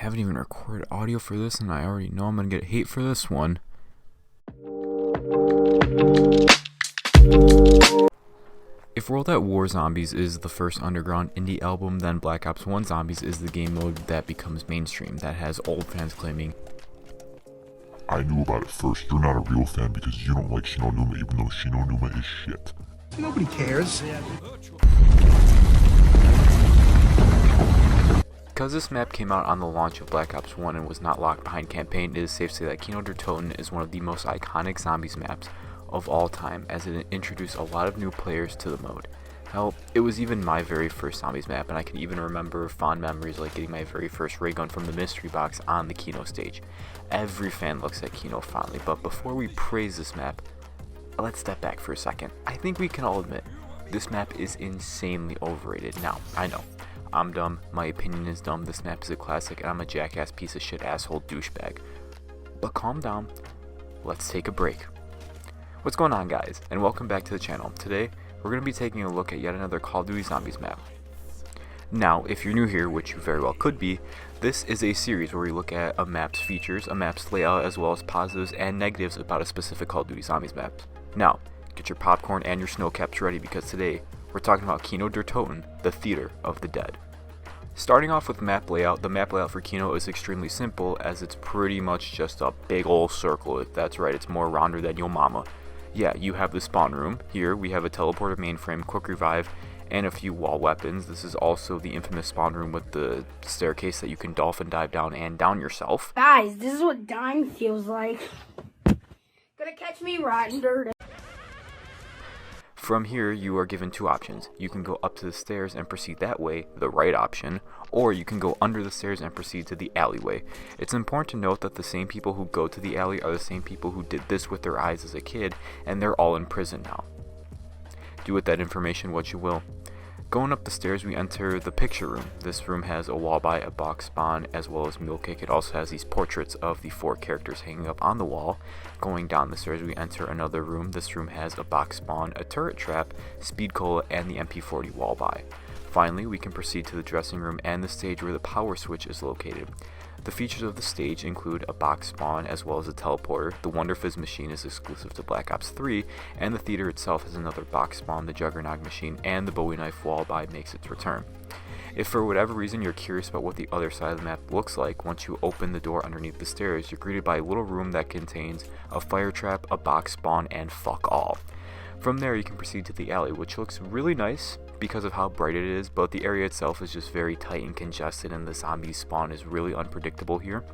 haven't even recorded audio for this, and I already know I'm gonna get hate for this one. If World at War Zombies is the first underground indie album, then Black Ops 1 Zombies is the game mode that becomes mainstream, that has old fans claiming, I knew about it first. You're not a real fan because you don't like Shinonuma, even though Shinonuma is shit. Nobody cares. Because this map came out on the launch of Black Ops 1 and was not locked behind campaign, it is safe to say that Kino Der Toten is one of the most iconic zombies maps of all time, as it introduced a lot of new players to the mode. Hell, it was even my very first zombies map, and I can even remember fond memories like getting my very first ray gun from the mystery box on the Kino stage. Every fan looks at Kino fondly, but before we praise this map, let's step back for a second. I think we can all admit, this map is insanely overrated. Now, I know, I'm dumb, my opinion is dumb, this map is a classic, and I'm a jackass piece of shit asshole douchebag. But calm down, let's take a break. What's going on, guys, and welcome back to the channel. Today, we're going to be taking a look at yet another Call of Duty Zombies map. Now, if you're new here, which you very well could be, this is a series where we look at a map's features, a map's layout, as well as positives and negatives about a specific Call of Duty Zombies map. Now, get your popcorn and your snow caps ready because today, we're talking about Kino Der Toten, the Theater of the Dead. Starting off with map layout, the map layout for Kino is extremely simple as it's pretty much just a big ol' circle. That's right, it's more rounder than your mama. Yeah, you have the spawn room. Here we have a teleporter mainframe, quick revive, and a few wall weapons. This is also the infamous spawn room with the staircase that you can dolphin dive down and down yourself. Guys, this is what dying feels like. Gonna catch me riding dirt. From here, you are given two options. You can go up to the stairs and proceed that way, the right option, or you can go under the stairs and proceed to the alleyway. It's important to note that the same people who go to the alley are the same people who did this with their eyes as a kid, and they're all in prison now. Do with that information what you will. Going up the stairs, we enter the picture room. This room has a wall by, a box spawn, as well as mule kick. It also has these portraits of the four characters hanging up on the wall. Going down the stairs, we enter another room. This room has a box spawn, a turret trap, speed cola, and the MP40 wall by. Finally, we can proceed to the dressing room and the stage where the power switch is located. The features of the stage include a box spawn as well as a teleporter. The Wonder Fizz machine is exclusive to Black Ops 3, and the theater itself has another box spawn. The Juggernog machine and the Bowie knife wall by makes its return. If for whatever reason you're curious about what the other side of the map looks like, once you open the door underneath the stairs, you're greeted by a little room that contains a fire trap, a box spawn, and fuck all. From there you can proceed to the alley, which looks really nice because of how bright it is, but the area itself is just very tight and congested, and the zombie spawn is really unpredictable here.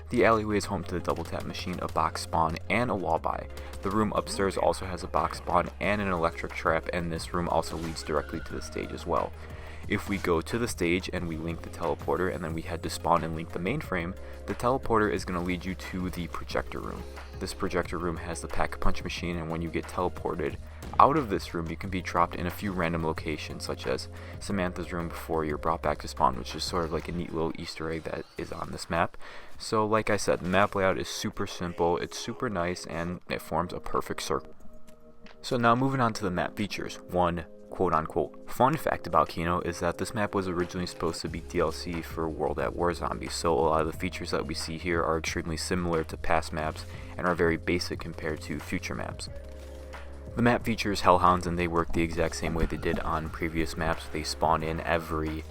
The alleyway is home to the double tap machine, a box spawn, and a wall by. The room upstairs also has a box spawn and an electric trap, and this room also leads directly to the stage as well. If we go to the stage and we link the teleporter and then we head to spawn and link the mainframe, the teleporter is going to lead you to the projector room. This projector room has the pack-a-punch machine, and when you get teleported out of this room, you can be dropped in a few random locations, such as Samantha's room before you're brought back to spawn, which is sort of like a neat little Easter egg that is on this map. So like I said, the map layout is super simple, it's super nice, and it forms a perfect circle. So now moving on to the map features. One quote-unquote fun fact about Kino is that this map was originally supposed to be DLC for World at War Zombies, so a lot of the features that we see here are extremely similar to past maps and are very basic compared to future maps. The map features Hellhounds, and they work the exact same way they did on previous maps. They spawn in every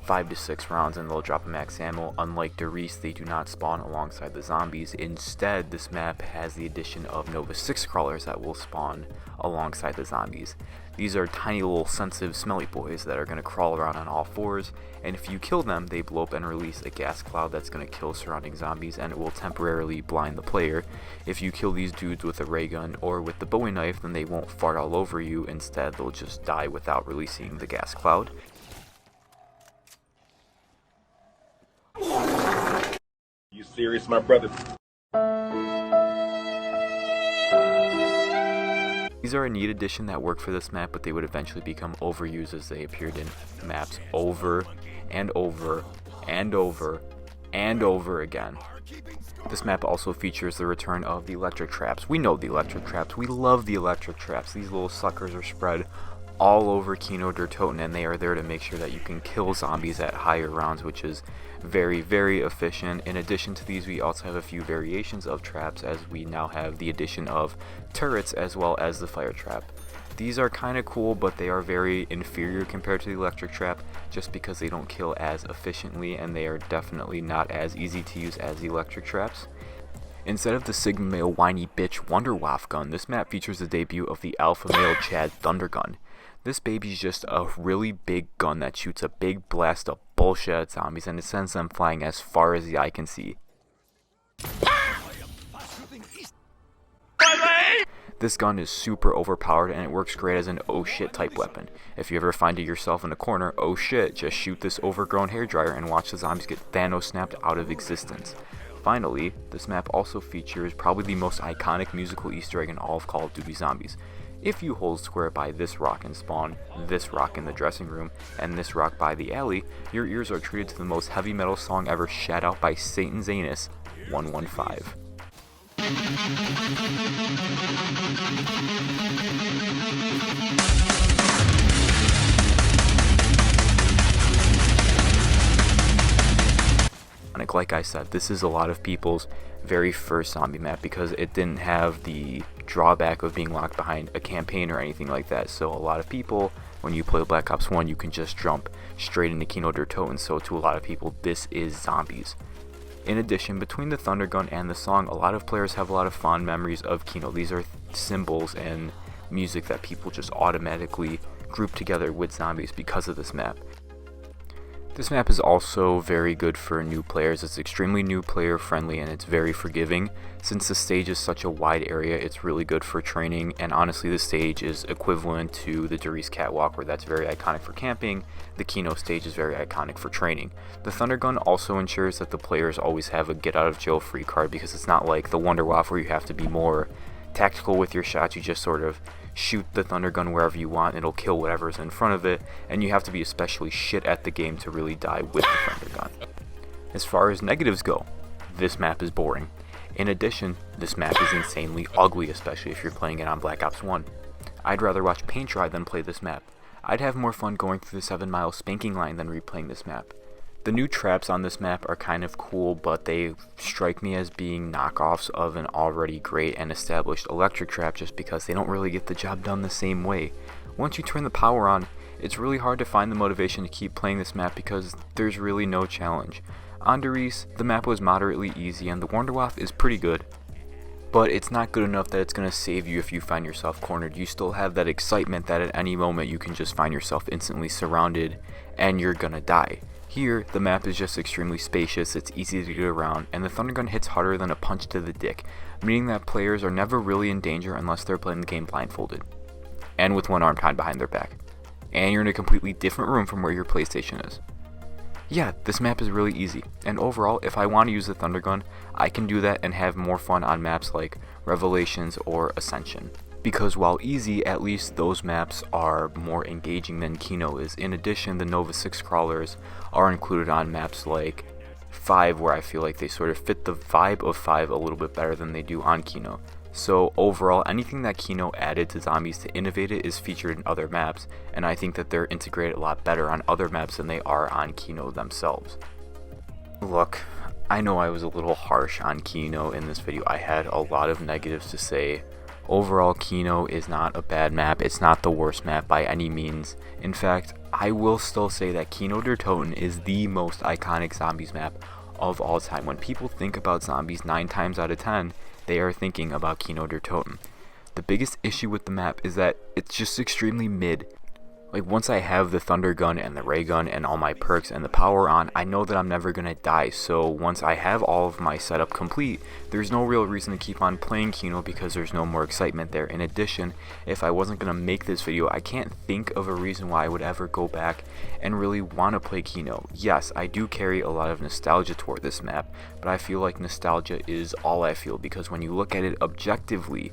5 to 6 rounds and they'll drop a max ammo. Unlike Doris, they do not spawn alongside the zombies. Instead, this map has the addition of Nova 6 crawlers that will spawn alongside the zombies. These are tiny little sensitive smelly boys that are going to crawl around on all fours, and if you kill them, they blow up and release a gas cloud that's going to kill surrounding zombies, and it will temporarily blind the player. If you kill these dudes with a ray gun or with the Bowie knife, then they won't fart all over you. Instead, they'll just die without releasing the gas cloud. You serious, my brother? These are a neat addition that worked for this map, but they would eventually become overused as they appeared in maps over and over and over and over again. This map also features the return of the electric traps. We know the electric traps. We love the electric traps. These little suckers are spread all over Kino Der Toten, and they are there to make sure that you can kill zombies at higher rounds, which is very, very efficient. In addition to these, we also have a few variations of traps, as we now have the addition of turrets as well as the fire trap. These are kind of cool, but they are very inferior compared to the electric trap, just because they don't kill as efficiently, and they are definitely not as easy to use as the electric traps. Instead of the Sigma Male Whiny Bitch Wonder Waff gun, this map features the debut of the Alpha Male Chad Thunder Gun. This baby's just a really big gun that shoots a big blast of bullshit at zombies, and it sends them flying as far as the eye can see. This gun is super overpowered, and it works great as an oh shit type weapon. If you ever find yourself in a corner, oh shit, just shoot this overgrown hairdryer and watch the zombies get Thanos snapped out of existence. Finally, this map also features probably the most iconic musical Easter egg in all of Call of Duty Zombies. If you hold square by this rock and spawn this rock in the dressing room and this rock by the alley, your ears are treated to the most heavy metal song ever shat out by Satan Zanus, 115. Like I said, this is a lot of people's very first zombie map because it didn't have the drawback of being locked behind a campaign or anything like that. So a lot of people, when you play Black Ops 1, you can just jump straight into Kino Der Toten. So to a lot of people, this is zombies. In addition, between the Thunder Gun and the song, a lot of players have a lot of fond memories of Kino. These are symbols and music that people just automatically group together with zombies because of this map. This map is also very good for new players. It's extremely new player friendly, and it's very forgiving. Since the stage is such a wide area, it's really good for training, and honestly the stage is equivalent to the Derice Catwalk, where that's very iconic for camping. The Kino stage is very iconic for training. The Thunder Gun also ensures that the players always have a get out of jail free card, because it's not like the Wonder Waff where you have to be more tactical with your shots. You just sort of shoot the Thunder Gun wherever you want, and it'll kill whatever's in front of it, and you have to be especially shit at the game to really die with the Thunder Gun. As far as negatives go, this map is boring. In addition, this map is insanely ugly, especially if you're playing it on Black Ops 1. I'd rather watch paint dry than play this map. I'd have more fun going through the 7-mile spanking line than replaying this map. The new traps on this map are kind of cool, but they strike me as being knockoffs of an already great and established electric trap, just because they don't really get the job done the same way. Once you turn the power on, it's really hard to find the motivation to keep playing this map because there's really no challenge. On Derice, the map was moderately easy, and the Wonder Waff is pretty good, but it's not good enough that it's going to save you if you find yourself cornered. You still have that excitement that at any moment you can just find yourself instantly surrounded and you're gonna die. Here, the map is just extremely spacious, it's easy to get around, and the Thunder Gun hits harder than a punch to the dick, meaning that players are never really in danger unless they're playing the game blindfolded, and with one arm tied behind their back, and you're in a completely different room from where your PlayStation is. Yeah, this map is really easy, and overall, if I want to use the Thunder Gun, I can do that and have more fun on maps like Revelations or Ascension. Because while easy, at least those maps are more engaging than Kino is. In addition, the Nova 6 crawlers are included on maps like 5, where I feel like they sort of fit the vibe of 5 a little bit better than they do on Kino. So overall, anything that Kino added to zombies to innovate it is featured in other maps, and I think that they're integrated a lot better on other maps than they are on Kino themselves. Look, I know I was a little harsh on Kino in this video. I had a lot of negatives to say. Overall, Kino is not a bad map. It's not the worst map by any means. In fact, I will still say that Kino Der Toten is the most iconic zombies map of all time. When people think about zombies 9 times out of 10, they are thinking about Kino Der Toten. The biggest issue with the map is that it's just extremely mid. Like, once I have the Thunder Gun and the Ray Gun and all my perks and the power on, I know that I'm never gonna die. So once I have all of my setup complete, there's no real reason to keep on playing Kino because there's no more excitement there. In addition, if I wasn't gonna make this video, I can't think of a reason why I would ever go back and really want to play Kino. Yes, I do carry a lot of nostalgia toward this map, but I feel like nostalgia is all I feel, because when you look at it objectively,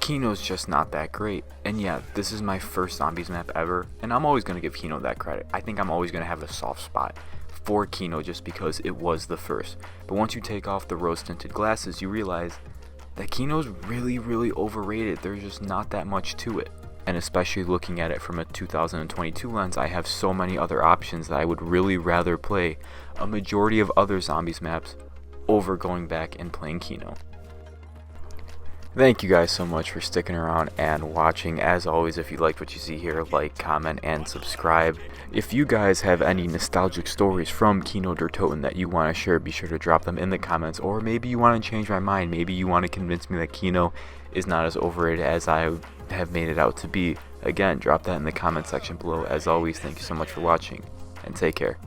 Kino's just not that great. And yeah, this is my first zombies map ever, and I'm always going to give Kino that credit. I think I'm always going to have a soft spot for Kino just because it was the first. But once you take off the rose tinted glasses, you realize that Kino's really, really overrated. There's just not that much to it. and especially looking at it from a 2022 lens, I have so many other options that I would really rather play a majority of other zombies maps over going back and playing Kino. Thank you guys so much for sticking around and watching. As always, if you liked what you see here, like, comment, and subscribe. If you guys have any nostalgic stories from Kino Der Toten that you want to share, be sure to drop them in the comments. Or maybe you want to change my mind. Maybe you want to convince me that Kino is not as overrated as I have made it out to be. Again, drop that in the comment section below. As always, thank you so much for watching, and take care.